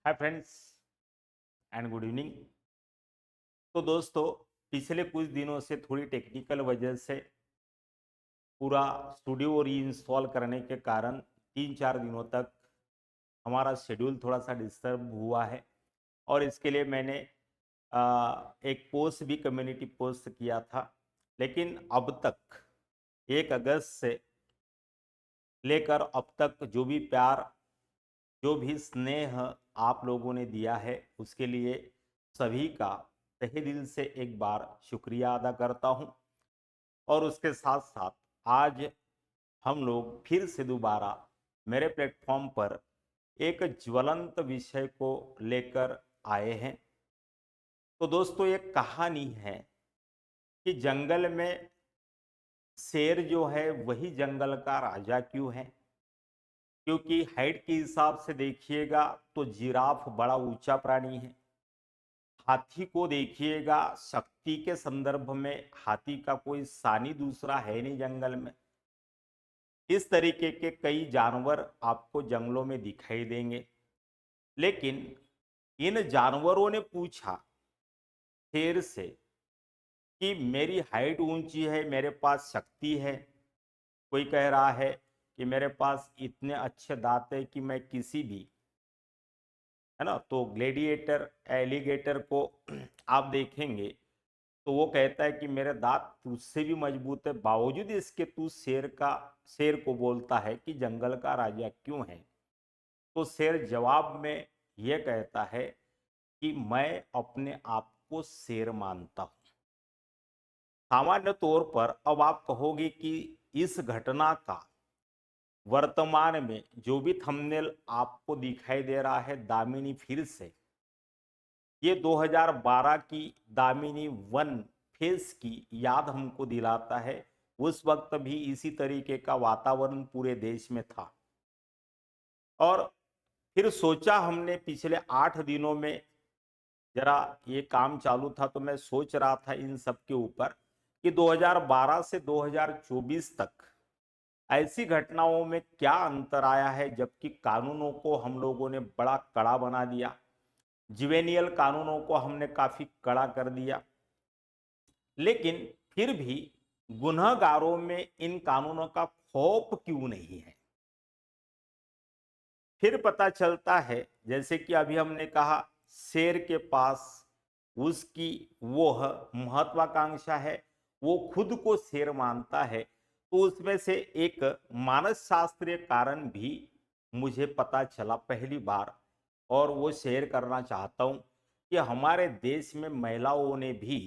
Hi friends and good evening. तो दोस्तों, पिछले कुछ दिनों से थोड़ी टेक्निकल वजह से पूरा स्टूडियो रीइंस्टॉल करने के कारण 3-4 दिनों तक हमारा शेड्यूल थोड़ा सा डिस्टर्ब हुआ है। और इसके लिए मैंने एक पोस्ट भी कम्युनिटी पोस्ट किया था। लेकिन अब तक 1 अगस्त से लेकर अब तक जो भी प्यार, जो भी स्नेह आप लोगों ने दिया है, उसके लिए सभी का तहे दिल से एक बार शुक्रिया अदा करता हूं। और उसके साथ साथ आज हम लोग फिर से दोबारा मेरे प्लेटफॉर्म पर एक ज्वलंत विषय को लेकर आए हैं। तो दोस्तों, एक कहानी है कि जंगल में शेर जो है वही जंगल का राजा क्यों है। क्योंकि हाइट के हिसाब से देखिएगा तो जिराफ बड़ा ऊंचा प्राणी है। हाथी को देखिएगा, शक्ति के संदर्भ में हाथी का कोई सानी दूसरा है नहीं जंगल में। इस तरीके के कई जानवर आपको जंगलों में दिखाई देंगे। लेकिन इन जानवरों ने पूछा शेर से कि मेरी हाइट ऊंची है, मेरे पास शक्ति है। कोई कह रहा है कि मेरे पास इतने अच्छे दांत है कि मैं किसी भी, है ना, तो ग्लेडिएटर एलिगेटर को आप देखेंगे तो वो कहता है कि मेरे दांत तुझसे भी मजबूत है, बावजूद इसके तू शेर को बोलता है कि जंगल का राजा क्यों है। तो शेर जवाब में यह कहता है कि मैं अपने आप को शेर मानता हूं। सामान्य तौर पर अब आप कहोगे कि इस घटना का वर्तमान में जो भी थंबनेल आपको दिखाई दे रहा है, दामिनी फिर से, ये 2012 की दामिनी वन फेस की याद हमको दिलाता है। उस वक्त भी इसी तरीके का वातावरण पूरे देश में था। और फिर सोचा हमने पिछले 8 दिनों में, जरा ये काम चालू था तो मैं सोच रहा था इन सब के ऊपर कि 2012 से 2024 तक ऐसी घटनाओं में क्या अंतर आया है, जबकि कानूनों को हम लोगों ने बड़ा कड़ा बना दिया। जुवेनियल कानूनों को हमने काफी कड़ा कर दिया। लेकिन फिर भी गुनहगारों में इन कानूनों का खौफ क्यों नहीं है। फिर पता चलता है, जैसे कि अभी हमने कहा, शेर के पास उसकी वो महत्वाकांक्षा है, वो खुद को शेर मानता है। तो उसमें से एक मानस शास्त्रीय कारण भी मुझे पता चला पहली बार, और वो शेयर करना चाहता हूं कि हमारे देश में महिलाओं ने भी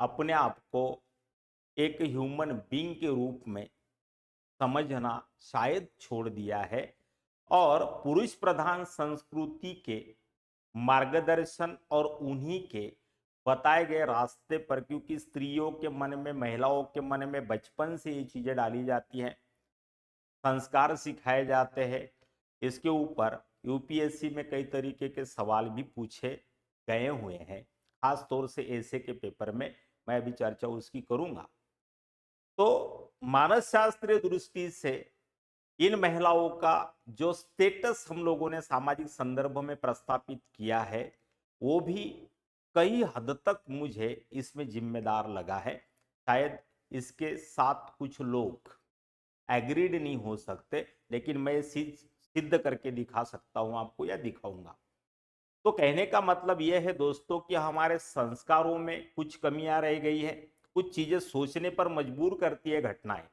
अपने आप को एक ह्यूमन बीइंग के रूप में समझना शायद छोड़ दिया है। और पुरुष प्रधान संस्कृति के मार्गदर्शन और उन्हीं के बताए गए रास्ते पर, क्योंकि स्त्रियों के मन में, महिलाओं के मन में बचपन से ये चीजें डाली जाती हैं, संस्कार सिखाए जाते हैं। इसके ऊपर यूपीएससी में कई तरीके के सवाल भी पूछे गए हुए हैं, खास तौर से ऐसे के पेपर में। मैं अभी चर्चा उसकी करूंगा। तो मानस शास्त्रीय दृष्टि से इन महिलाओं का जो स्टेटस हम लोगों ने सामाजिक संदर्भ में प्रस्तापित किया है, वो भी कई हद तक मुझे इसमें जिम्मेदार लगा है। शायद इसके साथ कुछ लोग एग्रीड नहीं हो सकते, लेकिन मैं सिद्ध करके दिखा सकता हूं आपको, या दिखाऊंगा। तो कहने का मतलब यह है दोस्तों कि हमारे संस्कारों में कुछ कमियां रह गई है। कुछ चीजें सोचने पर मजबूर करती है घटनाएं।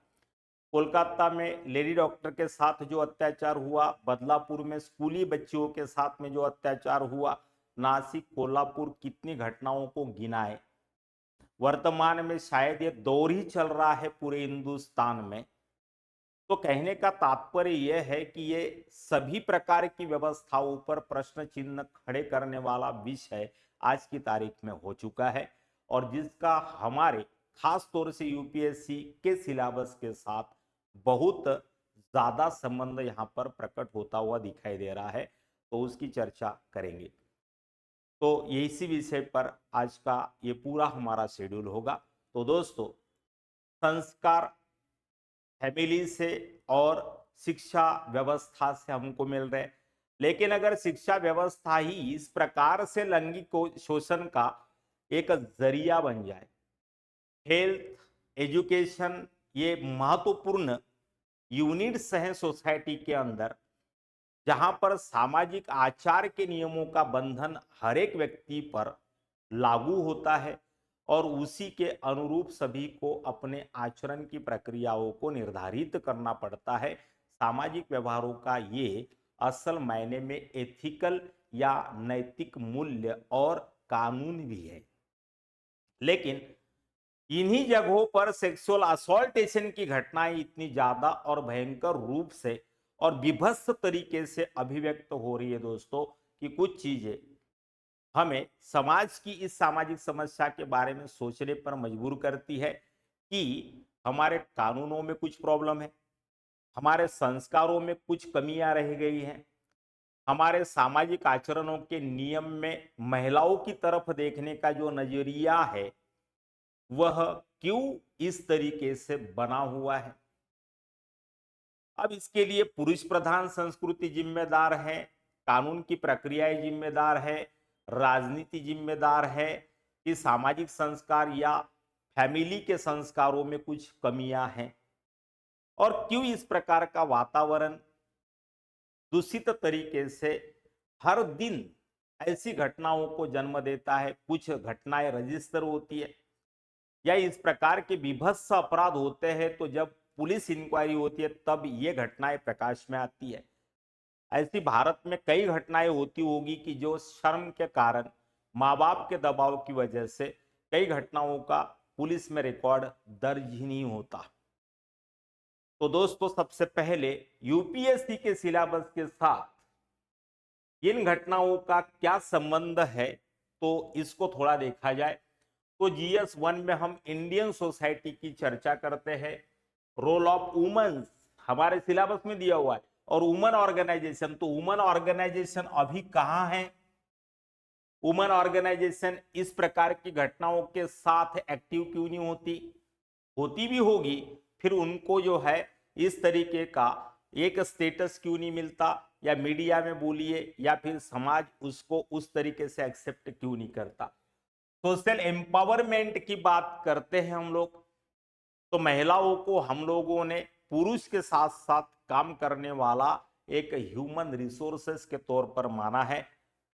कोलकाता में लेडी डॉक्टर के साथ जो अत्याचार हुआ, बदलापुर में स्कूली बच्चियों के साथ में जो अत्याचार हुआ, नासिक, कोल्हापुर, कितनी घटनाओं को गिनाए। वर्तमान में शायद ये दौर ही चल रहा है पूरे हिंदुस्तान में। तो कहने का तात्पर्य यह है कि ये सभी प्रकार की व्यवस्थाओं पर प्रश्न चिन्ह खड़े करने वाला विषय आज की तारीख में हो चुका है, और जिसका हमारे खास तौर से यूपीएससी के सिलेबस के साथ बहुत ज्यादा संबंध यहाँ पर प्रकट होता हुआ दिखाई दे रहा है। तो उसकी चर्चा करेंगे। तो ये इसी विषय पर आज का ये पूरा हमारा शेड्यूल होगा। तो दोस्तों, संस्कार फैमिली से और शिक्षा व्यवस्था से हमको मिल रहे, लेकिन अगर शिक्षा व्यवस्था ही इस प्रकार से लैंगिक शोषण का एक जरिया बन जाए, हेल्थ एजुकेशन ये महत्वपूर्ण यूनिट्स हैं सोसाइटी के अंदर, जहां पर सामाजिक आचार के नियमों का बंधन हर एक व्यक्ति पर लागू होता है और उसी के अनुरूप सभी को अपने आचरण की प्रक्रियाओं को निर्धारित करना पड़ता है। सामाजिक व्यवहारों का ये असल मायने में एथिकल या नैतिक मूल्य और कानून भी है। लेकिन इन्हीं जगहों पर सेक्सुअल असॉल्टेशन की घटनाएं इतनी ज्यादा और भयंकर रूप से और विभत्स तरीके से अभिव्यक्त हो रही है दोस्तों, कि कुछ चीजें हमें समाज की इस सामाजिक समस्या के बारे में सोचने पर मजबूर करती है कि हमारे कानूनों में कुछ प्रॉब्लम है, हमारे संस्कारों में कुछ कमियां रह गई हैं, हमारे सामाजिक आचरणों के नियम में महिलाओं की तरफ देखने का जो नजरिया है वह क्यों इस तरीके से बना हुआ है। अब इसके लिए पुरुष प्रधान संस्कृति जिम्मेदार है, कानून की प्रक्रियाएं जिम्मेदार है, राजनीति जिम्मेदार है कि सामाजिक संस्कार या फैमिली के संस्कारों में कुछ कमियां हैं, और क्यों इस प्रकार का वातावरण दूषित तरीके से हर दिन ऐसी घटनाओं को जन्म देता है। कुछ घटनाएं रजिस्टर होती है या इस प्रकार के विभत्स अपराध होते हैं तो जब पुलिस इंक्वायरी होती है तब ये घटनाएं प्रकाश में आती है। ऐसी भारत में कई घटनाएं होती होगी कि जो शर्म के कारण, माँ बाप के दबाव की वजह से कई घटनाओं का पुलिस में रिकॉर्ड दर्ज ही नहीं होता। तो दोस्तों सबसे पहले यूपीएससी के सिलेबस के साथ इन घटनाओं का क्या संबंध है तो इसको थोड़ा देखा जाए। तो जीएस 1 में हम इंडियन सोसाइटी की चर्चा करते हैं। रोल ऑफ वुमेन्स हमारे सिलेबस में दिया हुआ है, और वुमेन ऑर्गेनाइजेशन, तो वुमेन ऑर्गेनाइजेशन अभी कहाँ है? वुमेन ऑर्गेनाइजेशन इस प्रकार की घटनाओं के साथ एक्टिव क्यों नहीं होती? होती भी होगी, फिर उनको जो है इस तरीके का एक स्टेटस क्यों नहीं मिलता, या मीडिया में बोलिए या फिर समाज उसको उस तरीके से एक्सेप्ट क्यों नहीं करता। सोशल एम्पावरमेंट की बात करते हैं हम लोग, तो महिलाओं को हम लोगों ने पुरुष के साथ साथ काम करने वाला एक ह्यूमन रिसोर्सेस के तौर पर माना है।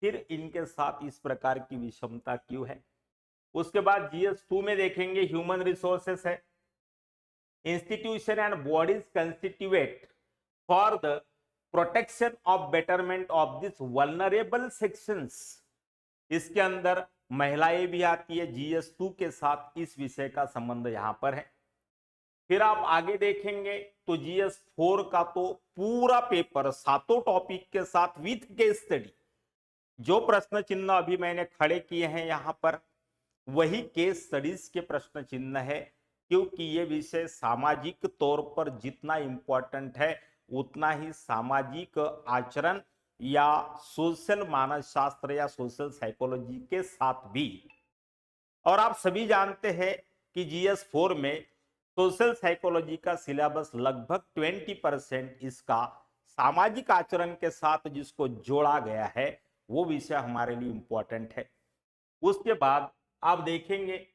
फिर इनके साथ इस प्रकार की विषमता क्यों है? उसके बाद जीएस 2 में देखेंगे ह्यूमन रिसोर्सेस है, institution and bodies constituent for the protection of betterment of this vulnerable sections. इसके अंदर महिलाएं भी आती है, जीएस 2 के साथ इस विषय का संबंध यहां पर है। फिर आप आगे देखेंगे तो जीएस 4 का तो पूरा पेपर सातों टॉपिक के साथ विथ केस स्टडी, जो प्रश्न चिन्ह अभी मैंने खड़े किए हैं यहां पर वही केस स्टडीज के प्रश्न चिन्ह है, क्योंकि ये विषय सामाजिक तौर पर जितना इंपॉर्टेंट है उतना ही सामाजिक आचरण या सोशल मानसशास्त्र या सोशल साइकोलॉजी के साथ भी। और आप सभी जानते हैं कि जीएस 4 में सोशल साइकोलॉजी का सिलेबस लगभग 20% इसका सामाजिक आचरण के साथ जिसको जोड़ा गया है वो विषय हमारे लिए इंपॉर्टेंट है। उसके बाद आप देखेंगे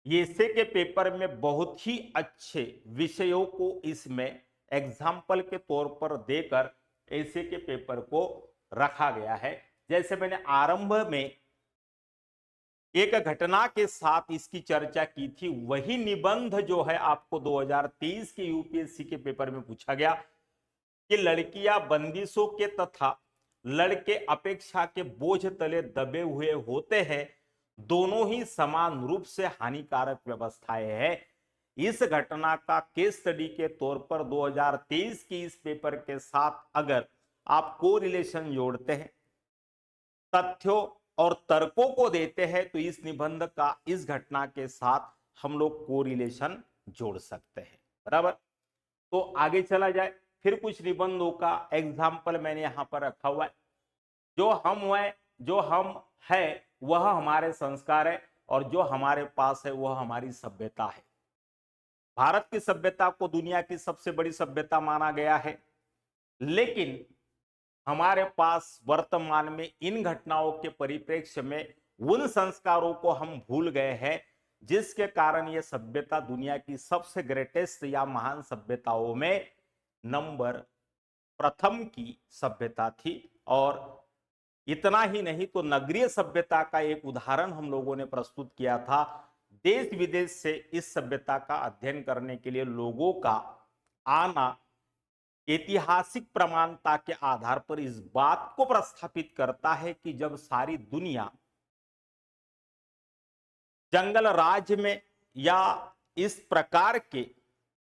ये एसे के पेपर में बहुत ही अच्छे विषयों को इसमें एग्जाम्पल के तौर पर देकर एसे के पेपर को रखा गया है। जैसे मैंने आरंभ में एक घटना के साथ इसकी चर्चा की थी, वही निबंध जो है आपको 2023 के यूपीएससी के पेपर में पूछा गया कि लड़कियां बंदिशों के तथा लड़के अपेक्षा के बोझ तले दबे हुए होते हैं, दोनों ही समान रूप से हानिकारक व्यवस्थाएं हैं। इस घटना का केस स्टडी के तौर पर 2023 की इस पेपर के साथ अगर आप को रिलेशन जोड़ते हैं, तथ्यों और तर्कों को देते हैं, तो इस निबंध का इस घटना के साथ हम लोग को रिलेशन जोड़ सकते हैं। बराबर, तो आगे चला जाए। फिर कुछ निबंधों का एग्जाम्पल मैंने यहां पर रखा हुआ है। जो हम है वह हमारे संस्कार है, और जो हमारे पास है वह हमारी सभ्यता है। भारत की सभ्यता को दुनिया की सबसे बड़ी सभ्यता माना गया है, लेकिन हमारे पास वर्तमान में इन घटनाओं के परिप्रेक्ष्य में उन संस्कारों को हम भूल गए हैं जिसके कारण यह सभ्यता दुनिया की सबसे ग्रेटेस्ट या महान सभ्यताओं में नंबर प्रथम की सभ्यता थी। और इतना ही नहीं तो नगरीय सभ्यता का एक उदाहरण हम लोगों ने प्रस्तुत किया था। देश विदेश से इस सभ्यता का अध्ययन करने के लिए लोगों का आना ऐतिहासिक प्रमाणता के आधार पर इस बात को प्रस्थापित करता है कि जब सारी दुनिया जंगल राज में या इस प्रकार के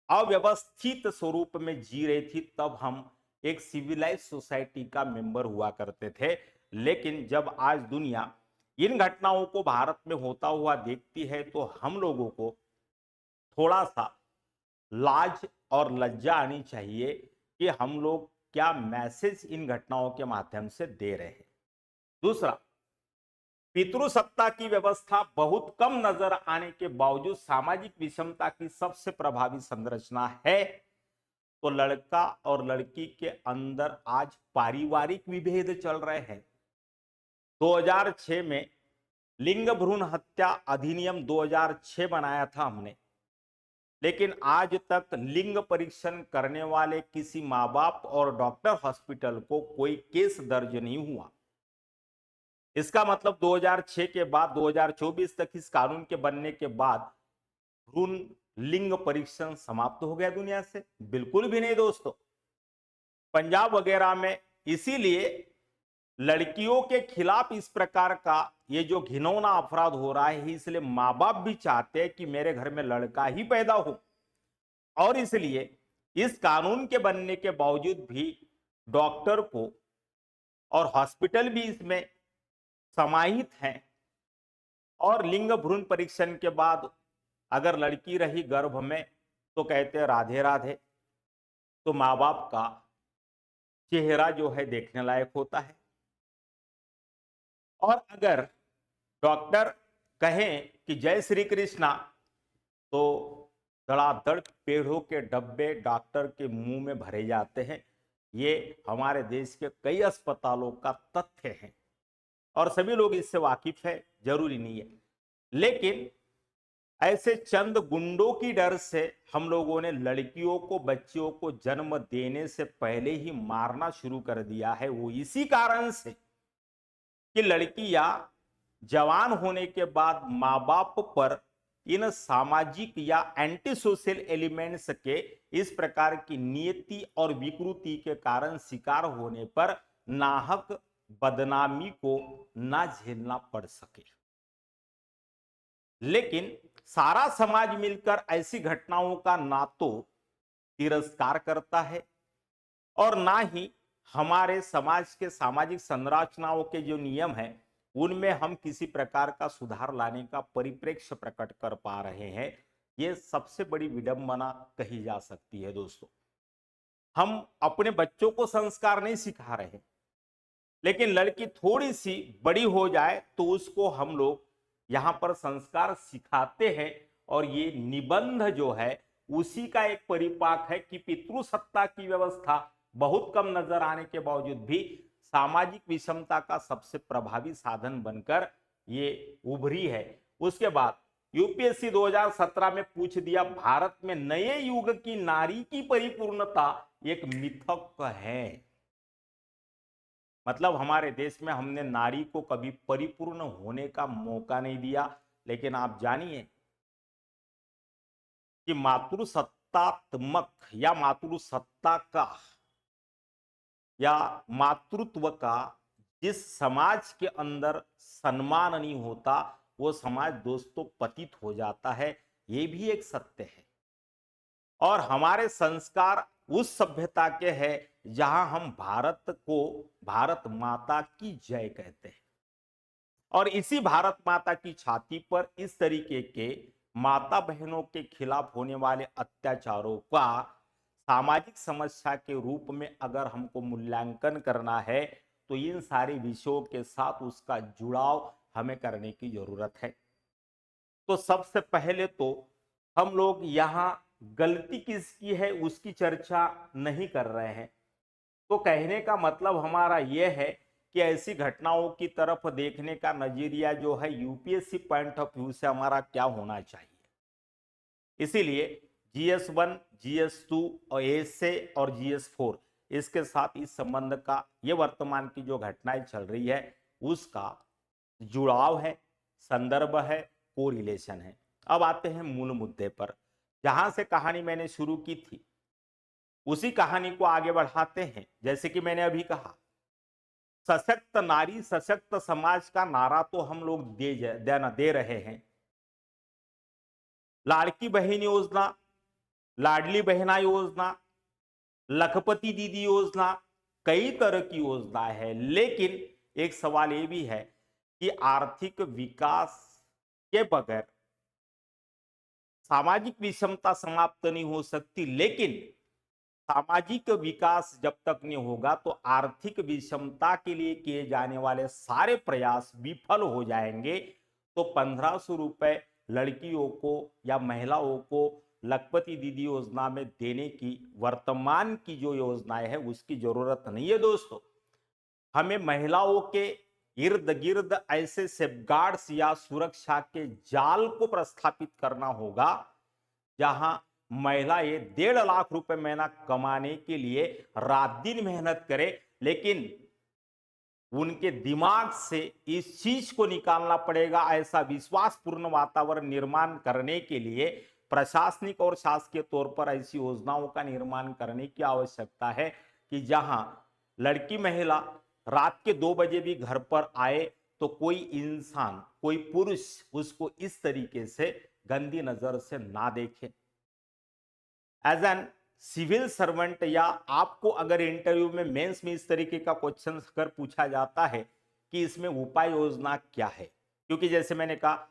अव्यवस्थित स्वरूप में जी रही थी, तब हम एक सिविलाइज सोसाइटी का मेंबर हुआ करते थे। लेकिन जब आज दुनिया इन घटनाओं को भारत में होता हुआ देखती है तो हम लोगों को थोड़ा सा लाज और लज्जा आनी चाहिए कि हम लोग क्या मैसेज इन घटनाओं के माध्यम से दे रहे हैं। दूसरा, पितृसत्ता की व्यवस्था बहुत कम नजर आने के बावजूद सामाजिक विषमता की सबसे प्रभावी संरचना है। तो लड़का और लड़की के अंदर आज पारिवारिक विभेद चल रहे हैं। 2006 में लिंग भ्रूण हत्या अधिनियम 2006 बनाया था हमने, लेकिन आज तक लिंग परीक्षण करने वाले किसी माँ बाप और डॉक्टर हॉस्पिटल को कोई केस दर्ज नहीं हुआ। इसका मतलब 2006 के बाद 2024 तक इस कानून के बनने के बाद भ्रूण लिंग परीक्षण समाप्त हो गया दुनिया से? बिल्कुल भी नहीं दोस्तों। पंजाब वगैरह में इसीलिए लड़कियों के खिलाफ इस प्रकार का ये जो घिनौना अपराध हो रहा है, इसलिए माँ बाप भी चाहते हैं कि मेरे घर में लड़का ही पैदा हो। और इसलिए इस कानून के बनने के बावजूद भी डॉक्टर को और हॉस्पिटल भी इसमें समाहित हैं। और लिंग भ्रूण परीक्षण के बाद अगर लड़की रही गर्भ में तो कहते हैं राधे राधे। तो माँ बाप का चेहरा जो है देखने लायक होता है। और अगर डॉक्टर कहें कि जय श्री कृष्णा तो धड़ाधड़ पेड़ों के डब्बे डॉक्टर के मुंह में भरे जाते हैं। ये हमारे देश के कई अस्पतालों का तथ्य है और सभी लोग इससे वाकिफ है, जरूरी नहीं है। लेकिन ऐसे चंद गुंडों की डर से हम लोगों ने लड़कियों को, बच्चियों को जन्म देने से पहले ही मारना शुरू कर दिया है। वो इसी कारण से कि लड़कियां जवान होने के बाद माँ बाप पर इन सामाजिक या एंटी सोशल एलिमेंट्स के इस प्रकार की नियति और विकृति के कारण शिकार होने पर नाहक बदनामी को ना झेलना पड़ सके। लेकिन सारा समाज मिलकर ऐसी घटनाओं का ना तो तिरस्कार करता है और ना ही हमारे समाज के सामाजिक संरचनाओं के जो नियम हैं उनमें हम किसी प्रकार का सुधार लाने का परिप्रेक्ष्य प्रकट कर पा रहे हैं। ये सबसे बड़ी विडंबना कही जा सकती है दोस्तों। हम अपने बच्चों को संस्कार नहीं सिखा रहे, लेकिन लड़की थोड़ी सी बड़ी हो जाए तो उसको हम लोग यहाँ पर संस्कार सिखाते हैं। और ये निबंध जो है उसी का एक परिपाक है कि पितृसत्ता की व्यवस्था बहुत कम नजर आने के बावजूद भी सामाजिक विषमता का सबसे प्रभावी साधन बनकर ये उभरी है। उसके बाद यूपीएससी 2017 में पूछ दिया, भारत में नए युग की नारी की परिपूर्णता एक मिथक है। मतलब हमारे देश में हमने नारी को कभी परिपूर्ण होने का मौका नहीं दिया। लेकिन आप जानिए कि मातृसत्तात्मक या मातृसत्ता का या मातृत्व का जिस समाज के अंदर सम्मान नहीं होता वो समाज दोस्तों पतित हो जाता है। ये भी एक सत्य है। और हमारे संस्कार उस सभ्यता के हैं जहां हम भारत को भारत माता की जय कहते हैं। और इसी भारत माता की छाती पर इस तरीके के माता बहनों के खिलाफ होने वाले अत्याचारों का सामाजिक समस्या के रूप में अगर हमको मूल्यांकन करना है तो इन सारे विषयों के साथ उसका जुड़ाव हमें करने की जरूरत है। तो सबसे पहले तो हम लोग यहाँ गलती किसकी है उसकी चर्चा नहीं कर रहे हैं, तो कहने का मतलब हमारा यह है कि ऐसी घटनाओं की तरफ देखने का नजरिया जो है यूपीएससी पॉइंट ऑफ व्यू से हमारा क्या होना चाहिए। इसीलिए GS1, GS2 और एएसए और GS4 इसके साथ इस संबंध का, ये वर्तमान की जो घटनाएं चल रही है उसका जुड़ाव है, संदर्भ है, कोरिलेशन है। अब आते हैं मूल मुद्दे पर। जहां से कहानी मैंने शुरू की थी उसी कहानी को आगे बढ़ाते हैं। जैसे कि मैंने अभी कहा, सशक्त नारी सशक्त समाज का नारा तो हम लोग दे रहे हैं। लाड़की बहन योजना, लाडली बहना योजना, लखपति दीदी योजना, कई तरह की योजना है। लेकिन एक सवाल ये भी है कि आर्थिक विकास के बगैर सामाजिक विषमता समाप्त नहीं हो सकती। लेकिन सामाजिक विकास जब तक नहीं होगा तो आर्थिक विषमता के लिए किए जाने वाले सारे प्रयास विफल हो जाएंगे। तो 1500 रुपए लड़कियों को या महिलाओं को लखपति दीदी योजना में देने की वर्तमान की जो योजनाएं है उसकी जरूरत नहीं है दोस्तों। हमें महिलाओं के इर्द गिर्द ऐसे सेफगार्ड्स या सुरक्षा के जाल को प्रस्थापित करना होगा जहां महिला ये 1.5 लाख महीना कमाने के लिए रात दिन मेहनत करे, लेकिन उनके दिमाग से इस चीज को निकालना पड़ेगा। ऐसा विश्वासपूर्ण वातावरण निर्माण करने के लिए प्रशासनिक और शासकीय तौर पर ऐसी योजनाओं का निर्माण करने की आवश्यकता है कि जहां लड़की महिला रात के 2 बजे भी घर पर आए तो कोई इंसान, कोई पुरुष उसको इस तरीके से गंदी नजर से ना देखे। एज एन सिविल सर्वेंट या आपको अगर इंटरव्यू में मेंस में इस तरीके का क्वेश्चन अगर पूछा जाता है कि इसमें उपाय योजना क्या है, क्योंकि जैसे मैंने कहा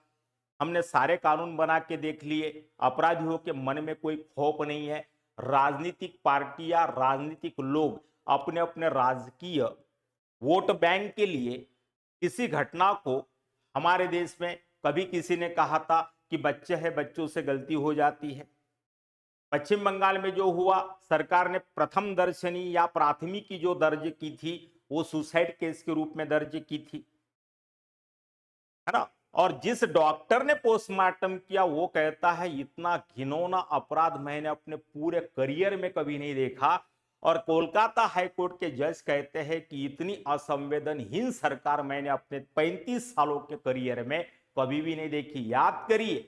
हमने सारे कानून बना के देख लिए, अपराधियों के मन में कोई खौफ नहीं है। राजनीतिक पार्टी या राजनीतिक लोग अपने अपने राजकीय वोट बैंक के लिए इसी घटना को, हमारे देश में कभी किसी ने कहा था कि बच्चे हैं, बच्चों से गलती हो जाती है। पश्चिम बंगाल में जो हुआ, सरकार ने प्रथम दर्शनी या प्राथमिकी जो दर्ज की थी वो सुसाइड केस के रूप में दर्ज की थी, है ना। और जिस डॉक्टर ने पोस्टमार्टम किया वो कहता है इतना घिनौना अपराध मैंने अपने पूरे करियर में कभी नहीं देखा। और कोलकाता हाईकोर्ट के जज कहते हैं कि इतनी असंवेदनहीन सरकार मैंने अपने 35 सालों के करियर में कभी भी नहीं देखी। याद करिए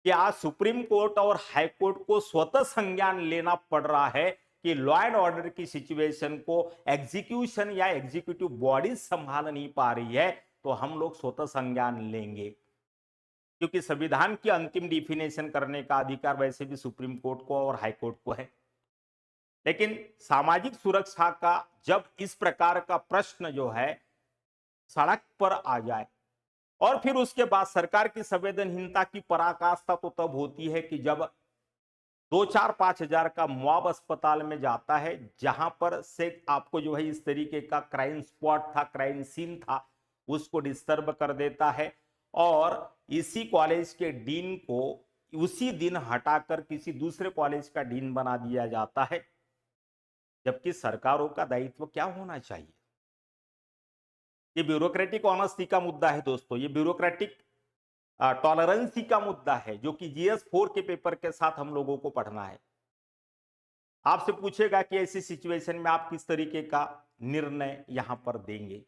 कि आज सुप्रीम कोर्ट और हाई कोर्ट को स्वतः संज्ञान लेना पड़ रहा है कि लॉ एंड ऑर्डर की सिचुएशन को एग्जीक्यूशन या एग्जीक्यूटिव बॉडी संभाल नहीं पा रही है, तो हम लोग स्वतः संज्ञान लेंगे, क्योंकि संविधान की अंतिम डिफिनेशन करने का अधिकार वैसे भी सुप्रीम कोर्ट को और हाई कोर्ट को है। लेकिन सामाजिक सुरक्षा का जब इस प्रकार का प्रश्न जो है सड़क पर आ जाए और फिर उसके बाद सरकार की संवेदनहीनता की पराकाष्ठा तो तब होती है कि जब 2-4-5 हजार का मुआव अस्पताल में जाता है, जहां पर से आपको जो है इस तरीके का क्राइम स्पॉट था, क्राइम सीन था, उसको डिस्टर्ब कर देता है और इसी कॉलेज के डीन को उसी दिन हटाकर किसी दूसरे कॉलेज का डीन बना दिया जाता है। जबकि सरकारों का दायित्व क्या होना चाहिए? ये ब्यूरोक्रेटिक ऑनेस्टी का मुद्दा है दोस्तों, ये ब्यूरोक्रेटिक टॉलरेंसी का मुद्दा है जो कि GS4 के पेपर के साथ हम लोगों को पढ़ना है। आपसे पूछेगा कि ऐसी सिचुएशन में आप किस तरीके का निर्णय यहां पर देंगे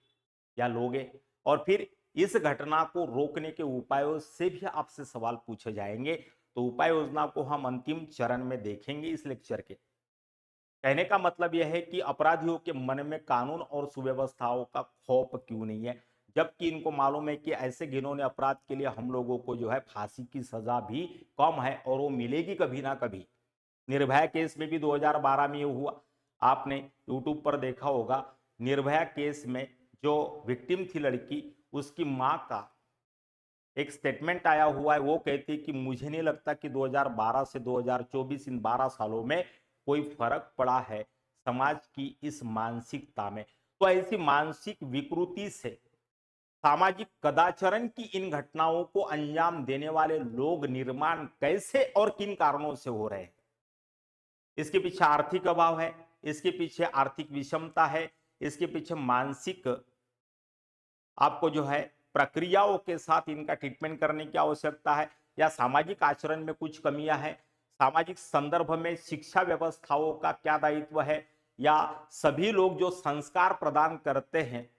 या लोगे, और फिर इस घटना को रोकने के उपायों से भी आपसे सवाल पूछे जाएंगे। तो उपाय योजना को हम अंतिम चरण में देखेंगे इस लेक्चर के। कहने का मतलब यह है कि अपराधियों के मन में कानून और सुव्यवस्थाओं का खौफ क्यों नहीं है, जबकि इनको मालूम है कि ऐसे घिनौने अपराध के लिए हम लोगों को जो है फांसी की सजा भी कम है और वो मिलेगी कभी ना कभी। निर्भया केस में भी 2012 में ये हुआ, आपने यूट्यूब पर देखा होगा। निर्भया केस में जो विक्टिम थी लड़की, उसकी मां का एक स्टेटमेंट आया हुआ है। वो कहती है कि मुझे नहीं लगता कि 2012 से 2024 इन 12 सालों में कोई फर्क पड़ा है समाज की इस मानसिकता में। तो ऐसी मानसिक विकृति से सामाजिक कदाचरण की इन घटनाओं को अंजाम देने वाले लोग निर्माण कैसे और किन कारणों से हो रहे हैं? इसके पीछे आर्थिक अभाव है, इसके पीछे आर्थिक विषमता है, इसके पीछे मानसिक आपको जो है प्रक्रियाओं के साथ इनका ट्रीटमेंट करने की आवश्यकता है, या सामाजिक आचरण में कुछ कमियां हैं, सामाजिक संदर्भ में शिक्षा व्यवस्थाओं का क्या दायित्व है, या सभी लोग जो संस्कार प्रदान करते हैं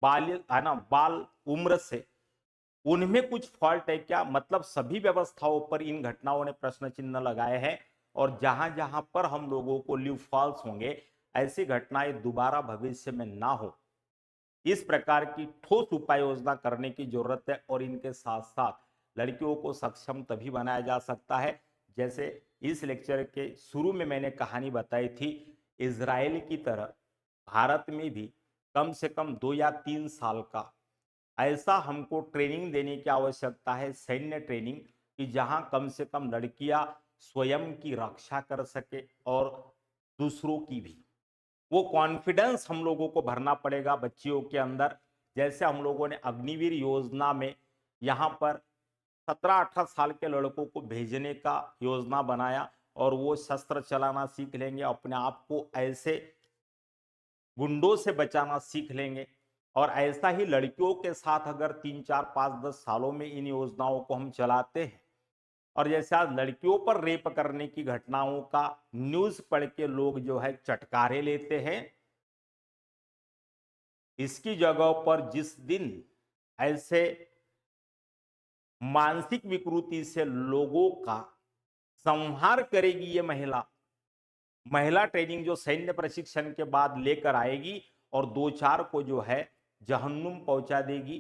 बाल है ना बाल उम्र से, उनमें कुछ फॉल्ट है क्या। मतलब सभी व्यवस्थाओं पर इन घटनाओं ने प्रश्न चिन्ह लगाए हैं, और जहां जहां पर हम लोगों को लीव फॉल्स होंगे, ऐसी घटनाएं दोबारा भविष्य में ना हो, इस प्रकार की ठोस उपाय योजना करने की जरूरत है। और इनके साथ साथ लड़कियों को सक्षम तभी बनाया जा सकता है, जैसे इस लेक्चर के शुरू में मैंने कहानी बताई थी, इजराइल की तरह भारत में भी कम से कम 2 या 3 साल का ऐसा हमको ट्रेनिंग देने की आवश्यकता है, सैन्य ट्रेनिंग, कि जहां कम से कम लड़कियां स्वयं की रक्षा कर सके और दूसरों की भी। वो कॉन्फिडेंस हम लोगों को भरना पड़ेगा बच्चियों के अंदर। जैसे हम लोगों ने अग्निवीर योजना में यहाँ पर 17-18 साल के लड़कों को भेजने का योजना बनाया, और वो शस्त्र चलाना सीख लेंगे, अपने आप को ऐसे गुंडों से बचाना सीख लेंगे। और ऐसा ही लड़कियों के साथ अगर 3, 4, 5, 10 सालों में इन योजनाओं को हम चलाते हैं, और जैसे आज लड़कियों पर रेप करने की घटनाओं का न्यूज पढ़ के लोग जो है चटकारे लेते हैं, इसकी जगह पर जिस दिन ऐसे मानसिक विकृति से लोगों का संहार करेगी ये महिला, महिला ट्रेनिंग जो सैन्य प्रशिक्षण के बाद लेकर आएगी, और 2-4 को जो है जहन्नुम पहुंचा देगी,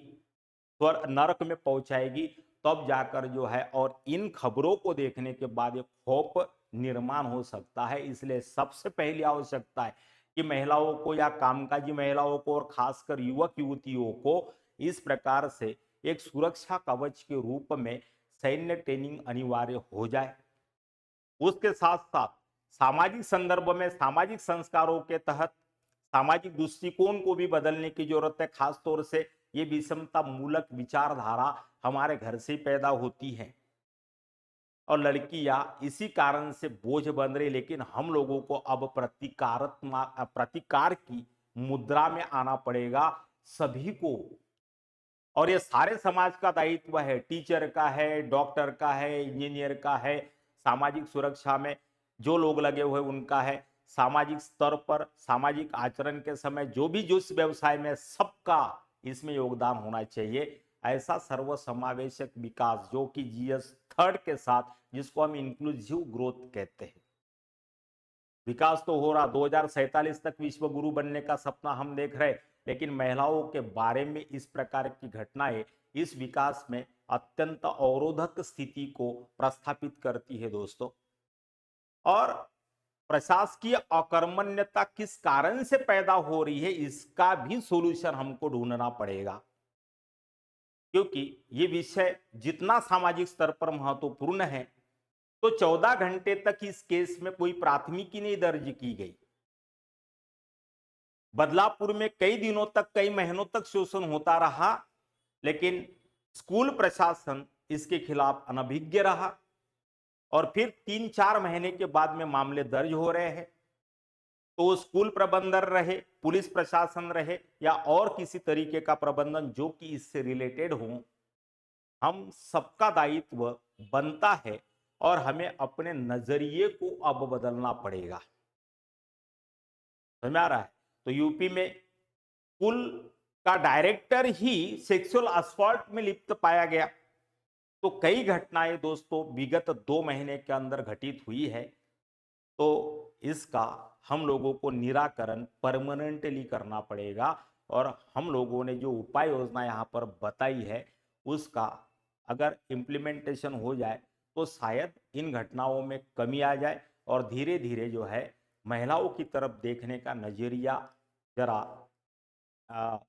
स्वर नरक में पहुंचाएगी, तब जाकर जो है, और इन खबरों को देखने के बाद एक खौफ निर्माण हो सकता है। इसलिए सबसे पहली आवश्यकता है कि महिलाओं को या कामकाजी महिलाओं को, और खासकर युवक युवतियों को, इस प्रकार से एक सुरक्षा कवच के रूप में सैन्य ट्रेनिंग अनिवार्य हो जाए। उसके साथ साथ सामाजिक संदर्भ में सामाजिक संस्कारों के तहत सामाजिक दृष्टिकोण को भी बदलने की जरूरत है। खासतौर से ये विषमता मूलक विचारधारा हमारे घर से पैदा होती है, और लड़कियां इसी कारण से बोझ बन रही। लेकिन हम लोगों को अब प्रतिकार की मुद्रा में आना पड़ेगा सभी को, और ये सारे समाज का दायित्व है, टीचर का है, डॉक्टर का है, इंजीनियर का है, सामाजिक सुरक्षा में जो लोग लगे हुए उनका है, सामाजिक स्तर पर सामाजिक आचरण के समय जो भी जिस व्यवसाय में, सबका इसमें योगदान होना चाहिए। ऐसा सर्व समावेशक विकास जो कि GS3 के साथ, जिसको हम इंक्लूसिव ग्रोथ कहते हैं, विकास तो हो रहा, 2047 तक विश्व गुरु बनने का सपना हम देख रहे, लेकिन महिलाओं के बारे में इस प्रकार की घटनाएं इस विकास में अत्यंत अवरोधक स्थिति को प्रस्थापित करती है दोस्तों। और प्रशासकीय अकर्मण्यता किस कारण से पैदा हो रही है, इसका भी सॉल्यूशन हमको ढूंढना पड़ेगा, क्योंकि ये विषय जितना सामाजिक स्तर पर महत्वपूर्ण है, तो 14 घंटे तक इस केस में कोई प्राथमिकी नहीं दर्ज की गई। बदलापुर में कई दिनों तक, कई महीनों तक शोषण होता रहा, लेकिन स्कूल प्रशासन इसके खिलाफ अनभिज्ञ रहा, और फिर 3-4 महीने के बाद में मामले दर्ज हो रहे हैं। तो स्कूल प्रबंधन रहे, पुलिस प्रशासन रहे, या और किसी तरीके का प्रबंधन जो कि इससे रिलेटेड हो, हम सबका दायित्व बनता है, और हमें अपने नजरिए को अब बदलना पड़ेगा। समझ में आ रहा है। तो यूपी में स्कूल का डायरेक्टर ही सेक्सुअल असॉल्ट में लिप्त पाया गया। तो कई घटनाएं दोस्तों विगत 2 महीने के अंदर घटित हुई है। तो इसका हम लोगों को निराकरण परमानेंटली करना पड़ेगा, और हम लोगों ने जो उपाय योजना यहाँ पर बताई है, उसका अगर इम्प्लीमेंटेशन हो जाए, तो शायद इन घटनाओं में कमी आ जाए, और धीरे धीरे जो है महिलाओं की तरफ देखने का नजरिया जरा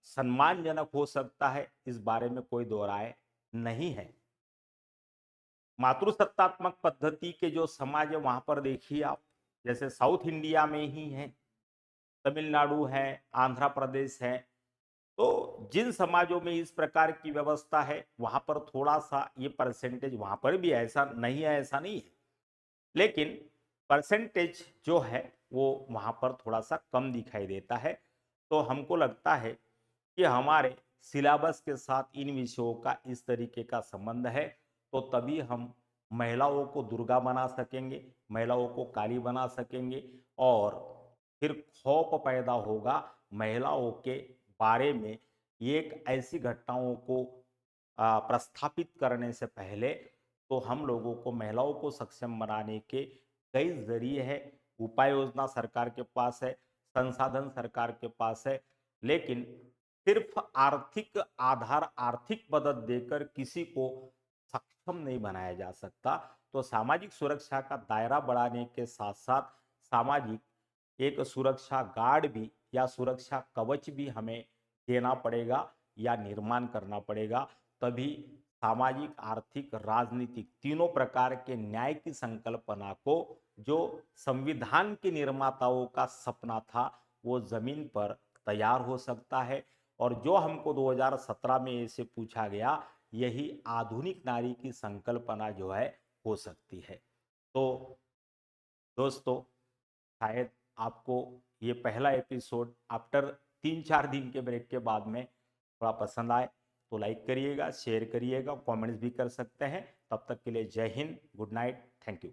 सम्मानजनक हो सकता है। इस बारे में कोई दो राय नहीं है। मातृसत्तात्मक पद्धति के जो समाज है वहां पर देखिए आप, जैसे साउथ इंडिया में ही है, तमिलनाडु है, आंध्र प्रदेश है, तो जिन समाजों में इस प्रकार की व्यवस्था है, वहां पर थोड़ा सा ये परसेंटेज, वहां पर भी ऐसा नहीं है, ऐसा नहीं है, लेकिन परसेंटेज जो है वो वहाँ पर थोड़ा-सा कम दिखाई देता है। तो हमको लगता है कि हमारे सिलेबस के साथ इन विषयों का इस तरीके का संबंध है, तो तभी हम महिलाओं को दुर्गा बना सकेंगे, महिलाओं को काली बना सकेंगे और फिर खौफ पैदा होगा महिलाओं के बारे में एक ऐसी घटनाओं को प्रस्थापित करने से पहले। तो हम लोगों को महिलाओं को सक्षम बनाने के कई ज़रिए हैं, उपाय योजना सरकार के पास है, संसाधन सरकार के पास है, लेकिन सिर्फ आर्थिक आधार, आर्थिक मदद देकर किसी को सक्षम नहीं बनाया जा सकता। तो सामाजिक सुरक्षा का दायरा बढ़ाने के साथ-साथ सामाजिक एक सुरक्षा गार्ड भी या सुरक्षा कवच भी हमें देना पड़ेगा या निर्माण करना पड़ेगा। तभी सामाजिक, आर्थिक, राजनीतिक तीनों प्रकार के न्याय की संकल्पना को जो संविधान के निर्माताओं का सपना था, वो ज़मीन पर तैयार हो सकता है। और जो हमको 2017 में ऐसे पूछा गया, यही आधुनिक नारी की संकल्पना जो है हो सकती है। तो दोस्तों, शायद आपको ये पहला एपिसोड आफ्टर 3-4 दिन के ब्रेक के बाद में थोड़ा पसंद आए, तो लाइक करिएगा, शेयर करिएगा, कमेंट्स भी कर सकते हैं। तब तक के लिए जय Hind, good night, thank you.